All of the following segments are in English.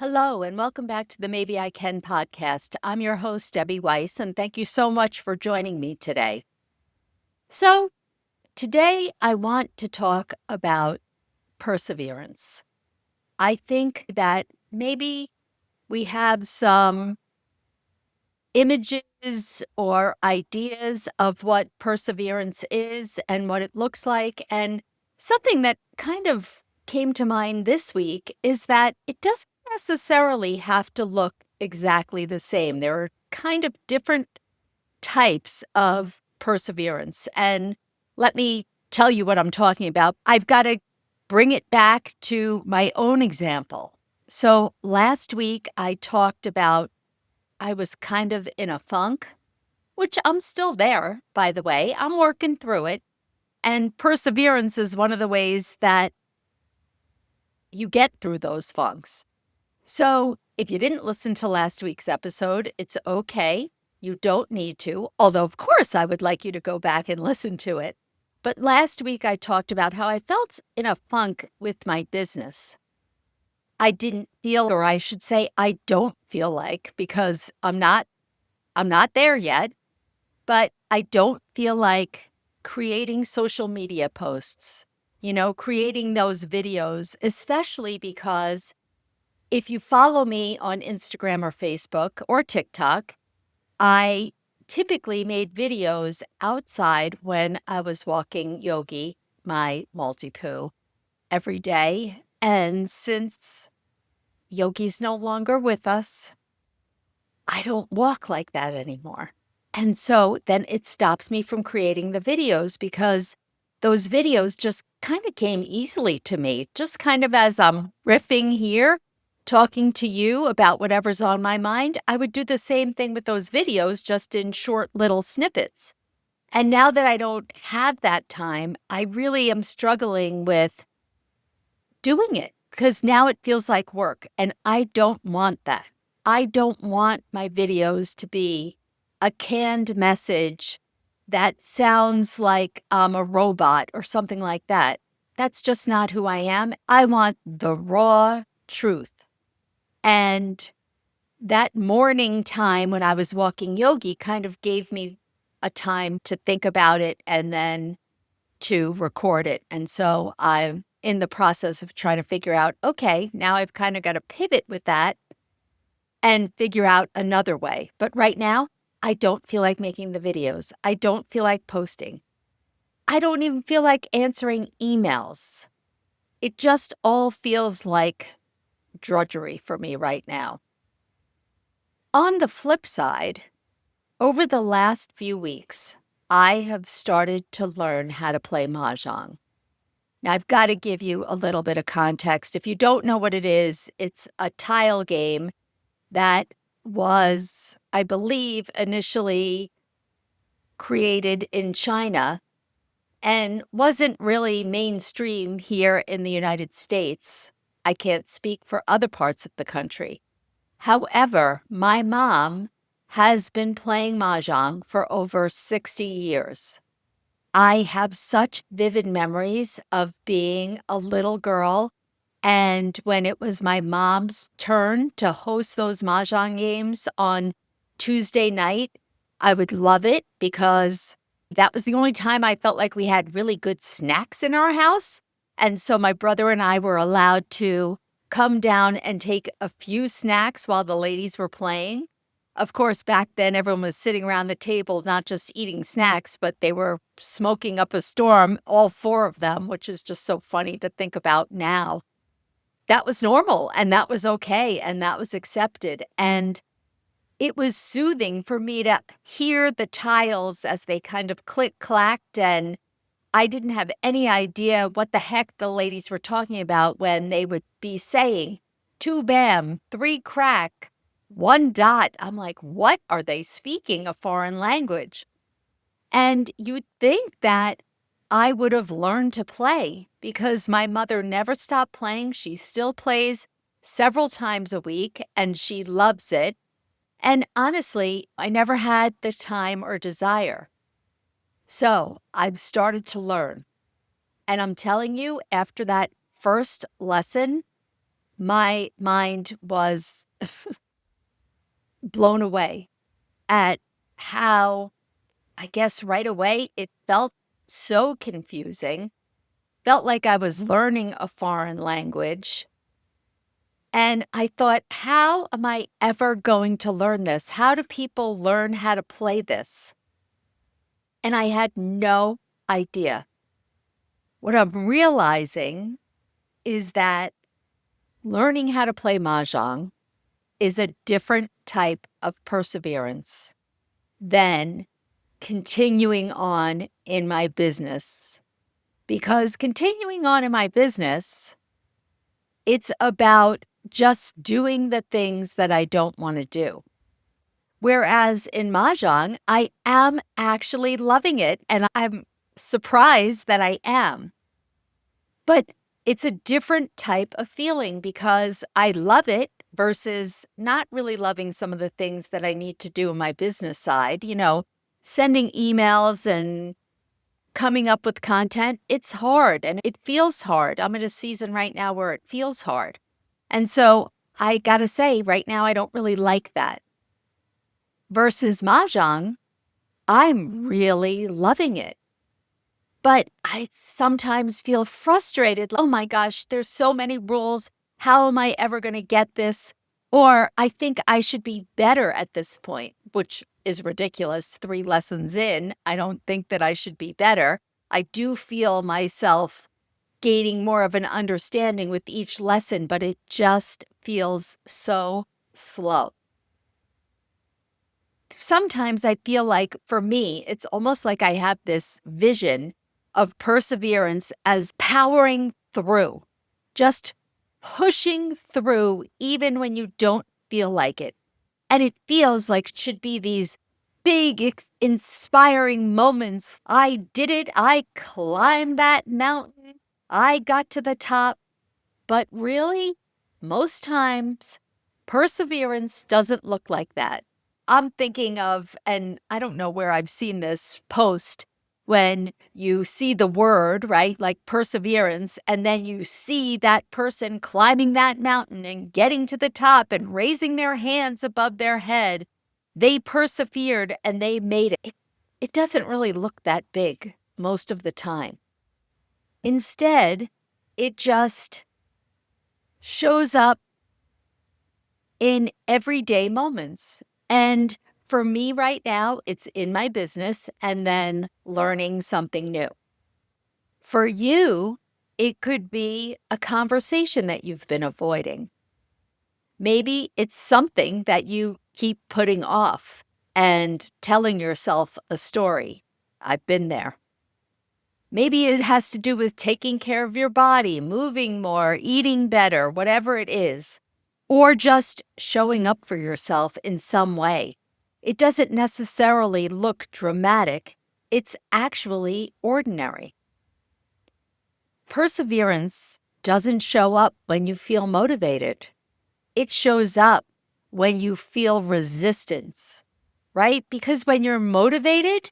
Hello, and welcome back to the Maybe I Can podcast. I'm your host, Debbie Weiss, and thank you so much for joining me today. So, today I want to talk about perseverance. I think that maybe we have some images or ideas of what perseverance is and what it looks like. And something that kind of came to mind this week is that it doesn't necessarily have to look exactly the same. There are kind of different types of perseverance. And let me tell you what I'm talking about. I've got to bring it back to my own example. So last week I talked about I was kind of in a funk, which I'm still there, by the way. I'm working through it. And perseverance is one of the ways that you get through those funks. So if you didn't listen to last week's episode, it's okay. You don't need to, although, of course, I would like you to go back and listen to it. But last week I talked about how I felt in a funk with my business. I didn't feel, or I should say, I don't feel like, because I'm not there yet, but I don't feel like creating social media posts, creating those videos, especially because if you follow me on Instagram or Facebook or TikTok, I typically made videos outside when I was walking Yogi, my Maltipoo, every day. And since Yogi's no longer with us, I don't walk like that anymore. And so then it stops me from creating the videos because those videos just kind of came easily to me, just kind of as I'm riffing here, talking to you about whatever's on my mind. I would do the same thing with those videos, just in short little snippets. And now that I don't have that time, I really am struggling with doing it because now it feels like work. And I don't want that. I don't want my videos to be a canned message that sounds like I'm a robot or something like that. That's just not who I am. I want the raw truth. And that morning time when I was walking Yogi kind of gave me a time to think about it and then to record it. And so I'm in the process of trying to figure out, okay, now I've kind of got to pivot with that and figure out another way. But right now, I don't feel like making the videos. I don't feel like posting. I don't even feel like answering emails. It just all feels like drudgery for me right now. On the flip side, over the last few weeks, I have started to learn how to play Mahjong. Now, I've got to give you a little bit of context. If you don't know what it is, it's a tile game that was, I believe, initially created in China and wasn't really mainstream here in the United States. I can't speak for other parts of the country. However, my mom has been playing Mahjong for over 60 years. I have such vivid memories of being a little girl, and when it was my mom's turn to host those Mahjong games on Tuesday night, I would love it because that was the only time I felt like we had really good snacks in our house. And so my brother and I were allowed to come down and take a few snacks while the ladies were playing. Of course, back then, everyone was sitting around the table, not just eating snacks, but they were smoking up a storm, all four of them, which is just so funny to think about now. That was normal, and that was okay, and that was accepted. And it was soothing for me to hear the tiles as they kind of click-clacked, and I didn't have any idea what the heck the ladies were talking about when they would be saying, 2 bam, 3 crack, 1 dot. I'm like, what are they speaking a foreign language? And you'd think that I would have learned to play because my mother never stopped playing. She still plays several times a week and she loves it. And honestly, I never had the time or desire. So I've started to learn. And I'm telling you, after that first lesson, my mind was blown away at how, I guess right away, it felt so confusing, felt like I was learning a foreign language. And I thought, how am I ever going to learn this? How do people learn how to play this? And I had no idea. What I'm realizing is that learning how to play Mahjong is a different type of perseverance than continuing on in my business. Because continuing on in my business, it's about just doing the things that I don't want to do. Whereas in Mahjong, I am actually loving it, and I'm surprised that I am. But it's a different type of feeling because I love it versus not really loving some of the things that I need to do on my business side. Sending emails and coming up with content. It's hard and it feels hard. I'm in a season right now where it feels hard. And so I got to say, right now, I don't really like that. Versus Mahjong, I'm really loving it. But I sometimes feel frustrated. Oh my gosh, there's so many rules. How am I ever going to get this? Or I think I should be better at this point, which is ridiculous. 3 lessons in, I don't think that I should be better. I do feel myself gaining more of an understanding with each lesson, but it just feels so slow. Sometimes I feel like for me, it's almost like I have this vision of perseverance as powering through, just pushing through even when you don't feel like it. And it feels like it should be these big, inspiring moments. I did it. I climbed that mountain. I got to the top. But really, most times, perseverance doesn't look like that. I'm thinking of, and I don't know where I've seen this post, when you see the word, right, like perseverance, and then you see that person climbing that mountain and getting to the top and raising their hands above their head. They persevered and they made it. It doesn't really look that big most of the time. Instead, it just shows up in everyday moments. And for me right now, it's in my business and then learning something new. For you, it could be a conversation that you've been avoiding. Maybe it's something that you keep putting off and telling yourself a story. I've been there. Maybe it has to do with taking care of your body, moving more, eating better, whatever it is. Or just showing up for yourself in some way. It doesn't necessarily look dramatic. It's actually ordinary. Perseverance doesn't show up when you feel motivated. It shows up when you feel resistance, right? Because when you're motivated,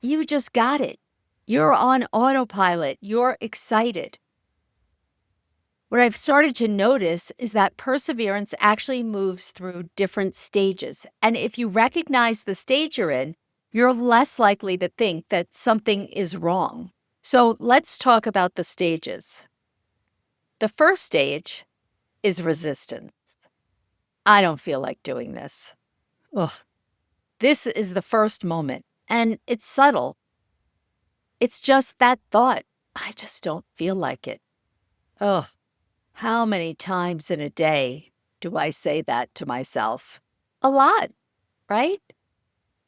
you just got it. You're on autopilot. You're excited. What I've started to notice is that perseverance actually moves through different stages. And if you recognize the stage you're in, you're less likely to think that something is wrong. So let's talk about the stages. The first stage is resistance. I don't feel like doing this. Ugh. This is the first moment, and it's subtle. It's just that thought. I just don't feel like it. Ugh. How many times in a day do I say that to myself? A lot, right?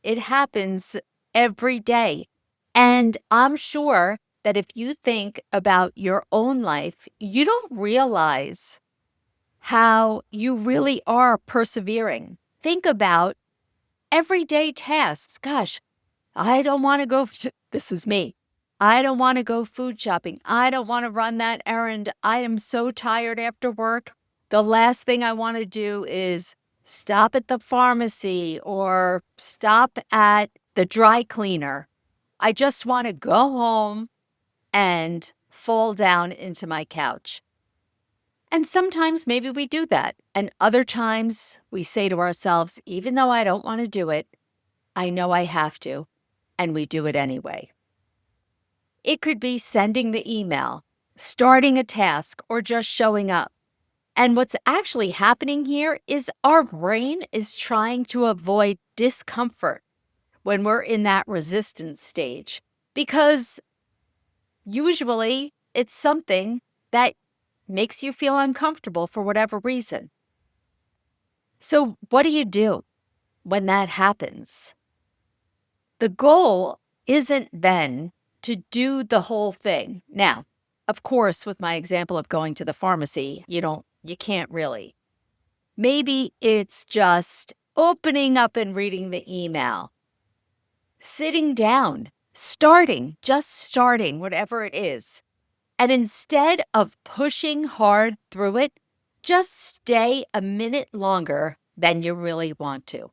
It happens every day. And I'm sure that if you think about your own life, you don't realize how you really are persevering. Think about everyday tasks. Gosh, I don't want to go. This is me. I don't want to go food shopping. I don't want to run that errand. I am so tired after work. The last thing I want to do is stop at the pharmacy or stop at the dry cleaner. I just want to go home and fall down into my couch. And sometimes maybe we do that. And other times we say to ourselves, even though I don't want to do it, I know I have to. And we do it anyway. It could be sending the email, starting a task, or just showing up. And what's actually happening here is our brain is trying to avoid discomfort when we're in that resistance stage, because usually it's something that makes you feel uncomfortable for whatever reason. So, what do you do when that happens? The goal isn't then to do the whole thing. Now, of course, with my example of going to the pharmacy, you can't really. Maybe it's just opening up and reading the email, sitting down, just starting, whatever it is. And instead of pushing hard through it, just stay a minute longer than you really want to.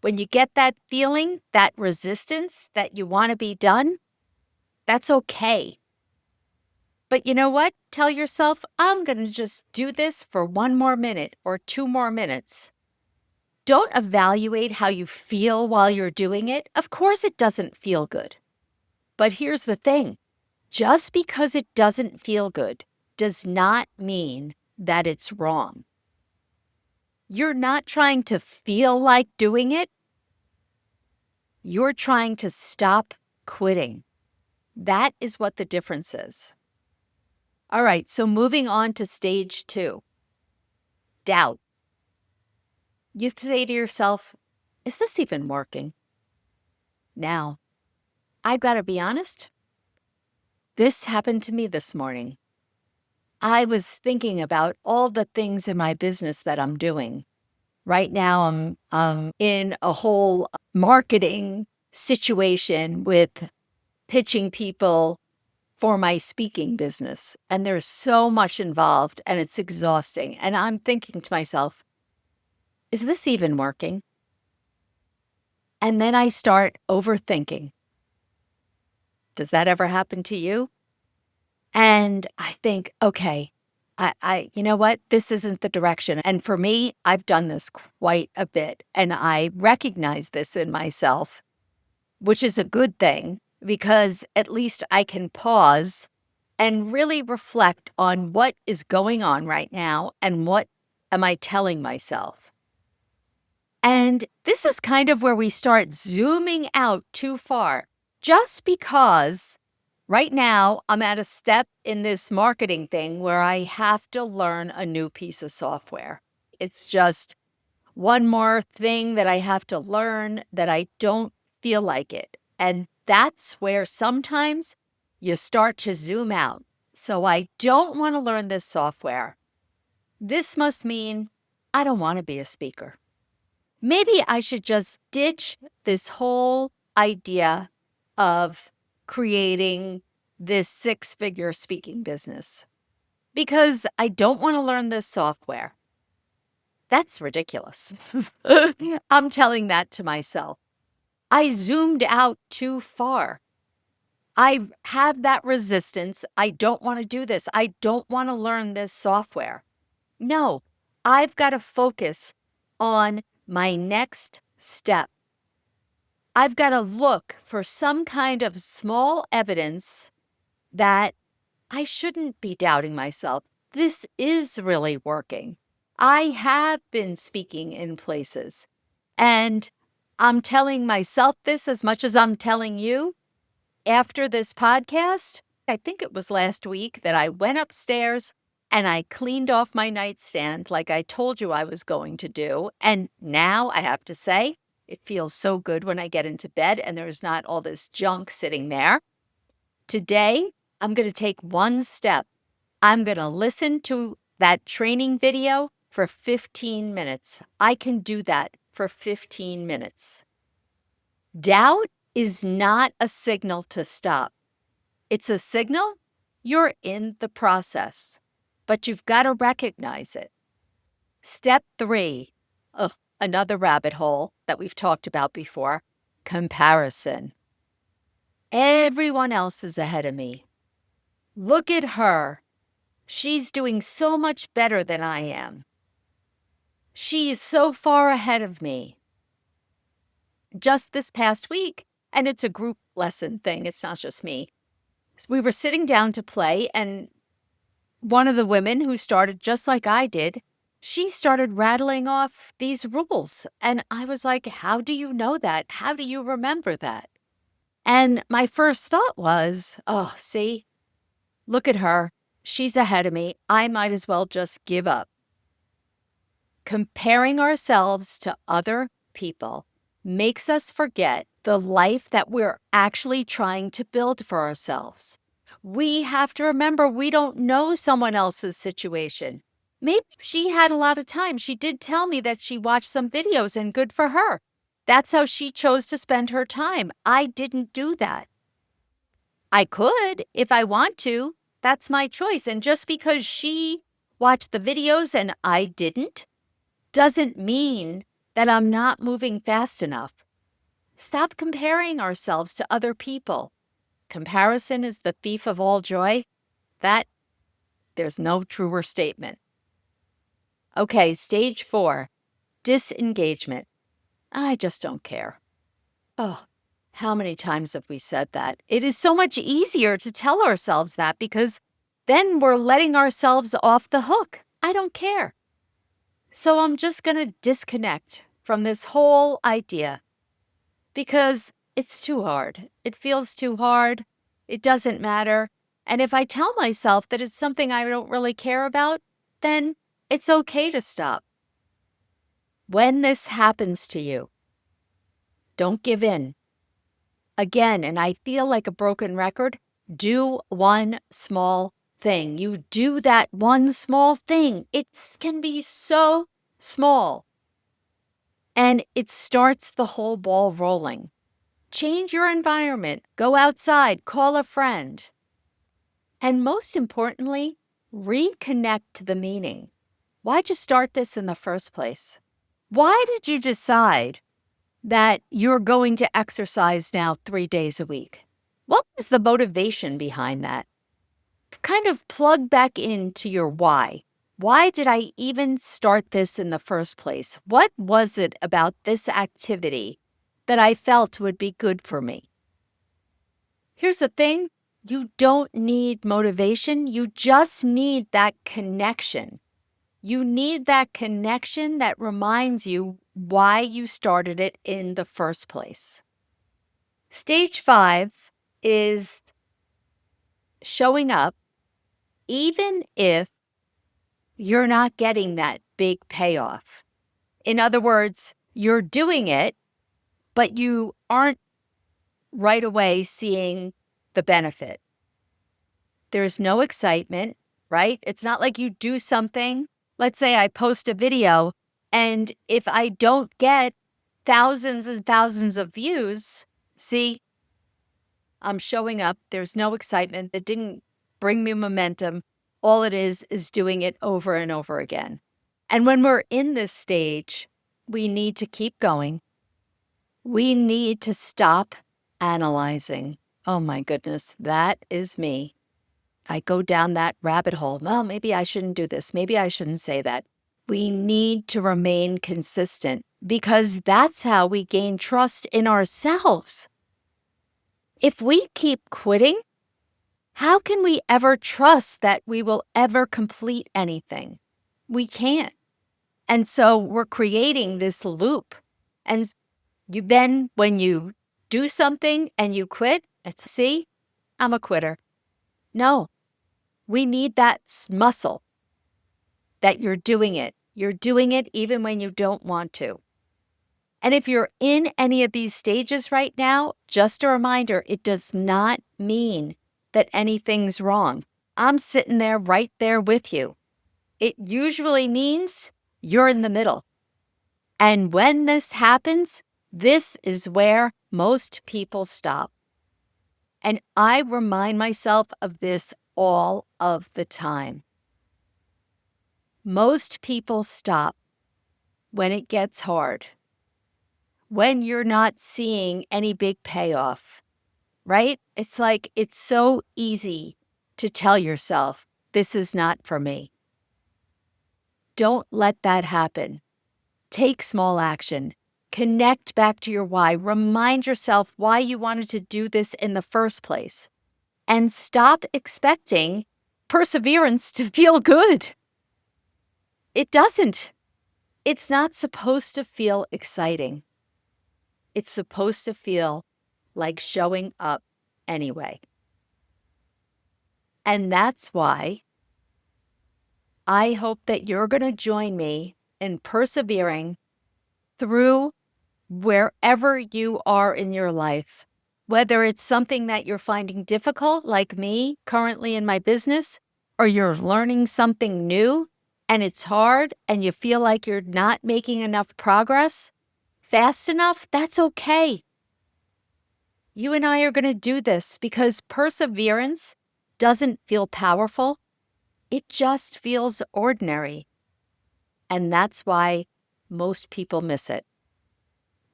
When you get that feeling, that resistance that you want to be done, that's okay. But you know what? Tell yourself, I'm going to just do this for 1 more minute or 2 more minutes. Don't evaluate how you feel while you're doing it. Of course, it doesn't feel good. But here's the thing. Just because it doesn't feel good does not mean that it's wrong. You're not trying to feel like doing it. You're trying to stop quitting. That is what the difference is. All right, so moving on to stage 2, doubt. You say to yourself, is this even working? Now, I've got to be honest, this happened to me this morning. I was thinking about all the things in my business that I'm doing. Right now, I'm in a whole marketing situation with pitching people for my speaking business. And there's so much involved and it's exhausting. And I'm thinking to myself, is this even working? And then I start overthinking. Does that ever happen to you? And I think, okay, you know what? This isn't the direction. And for me, I've done this quite a bit. And I recognize this in myself, which is a good thing because at least I can pause and really reflect on what is going on right now and what am I telling myself. And this is kind of where we start zooming out too far, just because right now I'm at a step in this marketing thing where I have to learn a new piece of software. It's just one more thing that I have to learn that I don't feel like it. And that's where sometimes you start to zoom out. So I don't want to learn this software. This must mean I don't want to be a speaker. Maybe I should just ditch this whole idea of creating this 6-figure speaking business because I don't want to learn this software. That's ridiculous. I'm telling that to myself. I zoomed out too far. I have that resistance. I don't want to do this. I don't want to learn this software. No, I've got to focus on my next step. I've got to look for some kind of small evidence that I shouldn't be doubting myself. This is really working. I have been speaking in places, and I'm telling myself this as much as I'm telling you. After this podcast, I think it was last week that I went upstairs and I cleaned off my nightstand like I told you I was going to do. And now I have to say, it feels so good when I get into bed and there's not all this junk sitting there. Today, I'm going to take one step. I'm going to listen to that training video for 15 minutes. I can do that for 15 minutes. Doubt is not a signal to stop. It's a signal you're in the process, but you've got to recognize it. Step 3, another rabbit hole that we've talked about before, comparison. Everyone else is ahead of me. Look at her. She's doing so much better than I am. She is so far ahead of me. Just this past week, and it's a group lesson thing, it's not just me. We were sitting down to play, and one of the women who started just like I did, she started rattling off these rules. And I was like, how do you know that? How do you remember that? And my first thought was, oh, see, look at her. She's ahead of me. I might as well just give up. Comparing ourselves to other people makes us forget the life that we're actually trying to build for ourselves. We have to remember we don't know someone else's situation. Maybe she had a lot of time. She did tell me that she watched some videos, and good for her. That's how she chose to spend her time. I didn't do that. I could if I want to. That's my choice. And just because she watched the videos and I didn't, doesn't mean that I'm not moving fast enough. Stop comparing ourselves to other people. Comparison is the thief of all joy. There's no truer statement. Okay, stage 4, disengagement. I just don't care. Oh, how many times have we said that? It is so much easier to tell ourselves that because then we're letting ourselves off the hook. I don't care. So I'm just going to disconnect from this whole idea because it's too hard. It feels too hard. It doesn't matter. And if I tell myself that it's something I don't really care about, then it's okay to stop. When this happens to you, don't give in. Again, and I feel like a broken record, do one small thing. You do that one small thing. It can be so small. And it starts the whole ball rolling. Change your environment. Go outside. Call a friend. And most importantly, reconnect to the meaning. Why'd you start this in the first place? Why did you decide that you're going to exercise now 3 days a week? What was the motivation behind that? Kind of plug back into your why. Why did I even start this in the first place? What was it about this activity that I felt would be good for me? Here's the thing. You don't need motivation. You just need that connection. You need that connection that reminds you why you started it in the first place. Stage 5 is showing up even if you're not getting that big payoff. In other words, you're doing it, but you aren't right away seeing the benefit. There's no excitement, right? It's not like you do something. Let's say I post a video, and if I don't get thousands and thousands of views, see, I'm showing up. There's no excitement. It didn't bring me momentum. All it is doing it over and over again. And when we're in this stage, we need to keep going. We need to stop analyzing. Oh my goodness, that is me. I go down that rabbit hole. Well, maybe I shouldn't do this. Maybe I shouldn't say that. We need to remain consistent because that's how we gain trust in ourselves. If we keep quitting, how can we ever trust that we will ever complete anything? We can't. And so we're creating this loop. And then when you do something and you quit, it's, see, I'm a quitter. No, we need that muscle that you're doing it. You're doing it even when you don't want to. And if you're in any of these stages right now, just a reminder, it does not mean that anything's wrong. I'm sitting there right there with you. It usually means you're in the middle. And when this happens, this is where most people stop. And I remind myself of this all of the time. Most people stop when it gets hard, when you're not seeing any big payoff, right? It's like it's so easy to tell yourself, this is not for me. Don't let that happen. Take small action. Connect back to your why. Remind yourself why you wanted to do this in the first place. And stop expecting perseverance to feel good. It doesn't. It's not supposed to feel exciting. It's supposed to feel like showing up anyway. And that's why I hope that you're going to join me in persevering through wherever you are in your life, whether it's something that you're finding difficult, like me currently in my business, or you're learning something new and it's hard and you feel like you're not making enough progress fast enough, that's okay. You and I are going to do this because perseverance doesn't feel powerful. It just feels ordinary. And that's why most people miss it.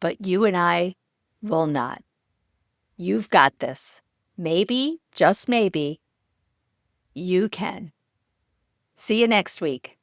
But you and I will not. You've got this. Maybe, just maybe, you can. See you next week.